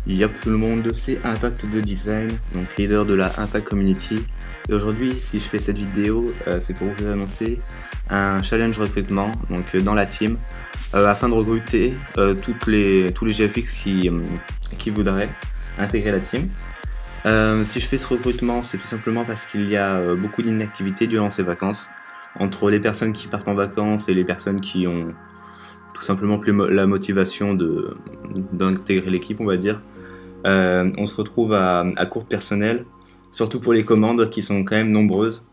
Yop tout le monde, c'est Impact de Design, donc leader de la Impact Community. Et aujourd'hui, si je fais cette vidéo, c'est pour vous annoncer un challenge recrutement donc dans la team, afin de recruter tous les GFX qui voudraient intégrer la team. Si je fais ce recrutement, c'est tout simplement parce qu'il y a beaucoup d'inactivité durant ces vacances, entre les personnes qui partent en vacances et les personnes qui ont tout simplement plus la motivation d'intégrer l'équipe, on va dire. On se retrouve à court de personnel, surtout pour les commandes qui sont quand même nombreuses.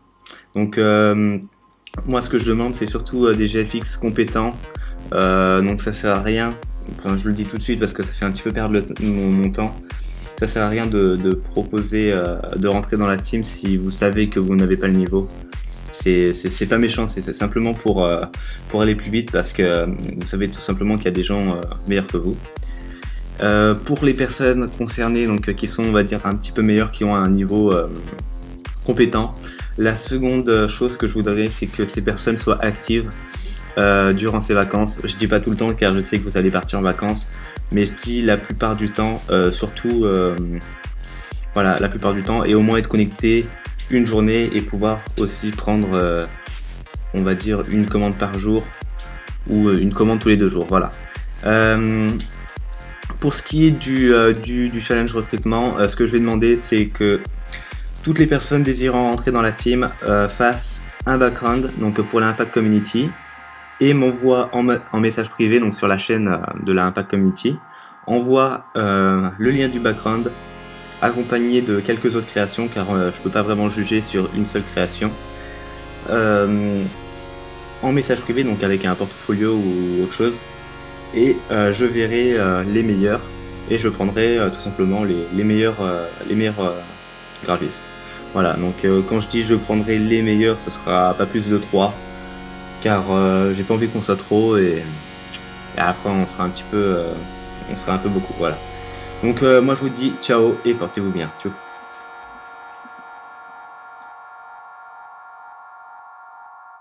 Donc moi ce que je demande, c'est surtout des GFX compétents, donc ça sert à rien, enfin, je le dis tout de suite parce que ça fait un petit peu perdre mon temps. Ça sert à rien de proposer de rentrer dans la team si vous savez que vous n'avez pas le niveau. C'est pas méchant, c'est simplement pour aller plus vite, parce que vous savez tout simplement qu'il y a des gens meilleurs que vous. Pour les personnes concernées, donc qui sont, on va dire, un petit peu meilleures, qui ont un niveau compétent, la seconde chose que je voudrais, c'est que ces personnes soient actives durant ces vacances. Je dis pas tout le temps, car je sais que vous allez partir en vacances, mais je dis la plupart du temps, surtout voilà, la plupart du temps, et au moins être connecté une journée et pouvoir aussi prendre on va dire une commande par jour ou une commande tous les 2 jours. Voilà. Pour ce qui est du challenge recrutement, ce que je vais demander, c'est que toutes les personnes désirant entrer dans la team fassent un background, donc pour la Impact Community, et m'envoie en message privé, donc sur la chaîne de la Impact Community, envoie le lien du background accompagné de quelques autres créations, car je peux pas vraiment juger sur une seule création, en message privé, donc avec un portfolio ou autre chose, et je verrai les meilleurs, et je prendrai tout simplement les meilleurs graphistes. Voilà, donc quand je dis je prendrai les meilleurs, ce sera pas plus de 3, car j'ai pas envie qu'on soit trop, et après on sera un petit peu on sera un peu beaucoup. Voilà. Donc moi je vous dis ciao et portez-vous bien. Ciao.